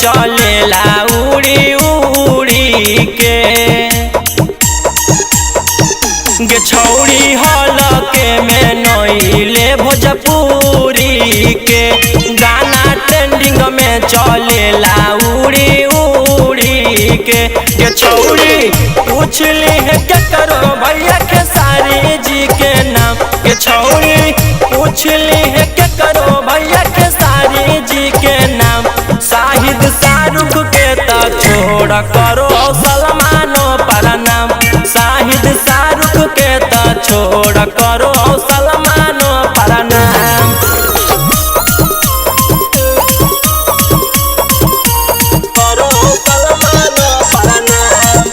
चलेला उड़ी उड़ी के गे छौड़ी हलके में नइले भोजपुरी के गाना ट्रेंडिंग में चलेला उड़ी उड़ी के गे छौड़ी पूछली है क्या करो भैया खेसारी जी के नाम गे छौड़ी पूछली है क्या करो भैया खेसारी जी के नाम शाहिद शाहरुख के ता छोड़ करो सलमानो पर नाम शाहिद शाहरुख के ता छोड़ करो सलमानो पर नाम करो सलमानो पर नाम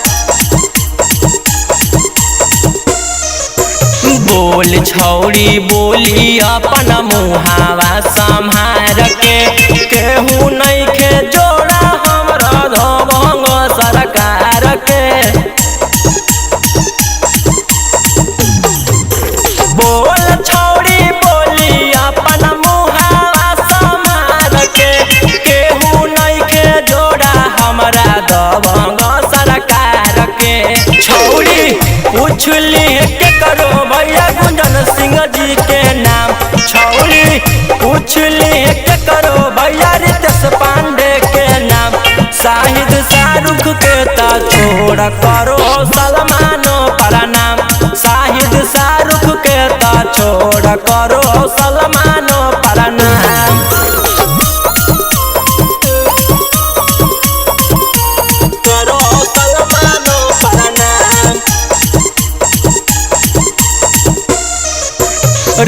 बोल छौड़ी बोली अपन मुहावा संभार के केहू नहीं खे जोड़ा हमरा दबंग सरकार के बोल छौड़ी बोली अपन मुहावा संभार के केहू नहीं खे जोड़ा हमरा दबंग सरकार के छौड़ी पूछली के करो भैया गुंजन सिंह जी के नाम छौड़ी पूछली के करो भैया रितेश पांडे के नाम शाहिद शाहरुख के ता छोड़ करो सलमानो पर नाम शाहिद शाहरुख के ता छोड़ करो सलमानो पर नाम करो सलमानो पर नाम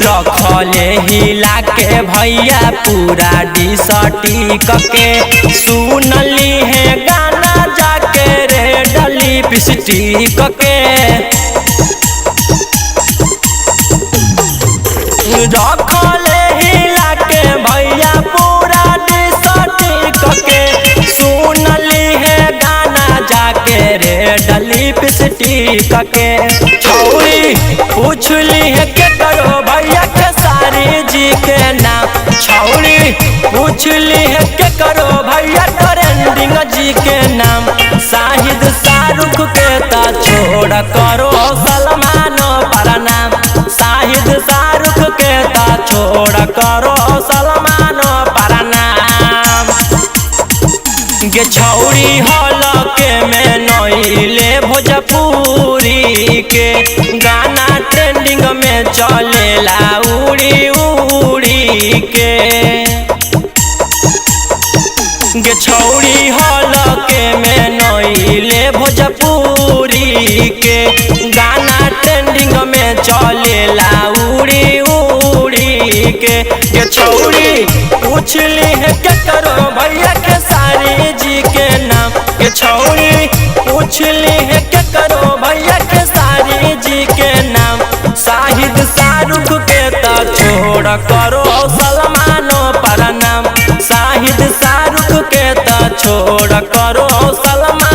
रखले हिला के भैया पूरा डिसटिक के सुनली है गाना जाके रे डली पिस्टिक के रखले हिला के भैया पूरा डिसटिक के सुनली है गाना जाके रे डली पिस्टिक के छौड़ी पूछली है के करो भैया खेसारी जी के नाम छौड़ी पूछली है के करो भैया ट्रेंडिंग जी के नाम शाहिद शाहरुख के ता छोड़ करो सलमानो पर नाम शाहिद शाहरुख के ता छोड़ करो सलमानो पर नाम गे छौड़ी हलके में नइले भोजपुरी के गाना ट्रेंडिंग में चलेला उड़ी उड़ी के गे छौड़ी हलके में नइले भोजपुरी के गाना ट्रेंडिंग में चलेला उड़ी उड़ी के गे छौड़ी पूछली है क्या करो भैया खेसारी जी के नाम गे छौड़ी पूछली है क्या करो भैया खेसारी जी के नाम शाहिद शाहरुख के ता छोड़ करो सलमानो पर नाम शाहिद शाहरुख के ता छोड़ करो सलमान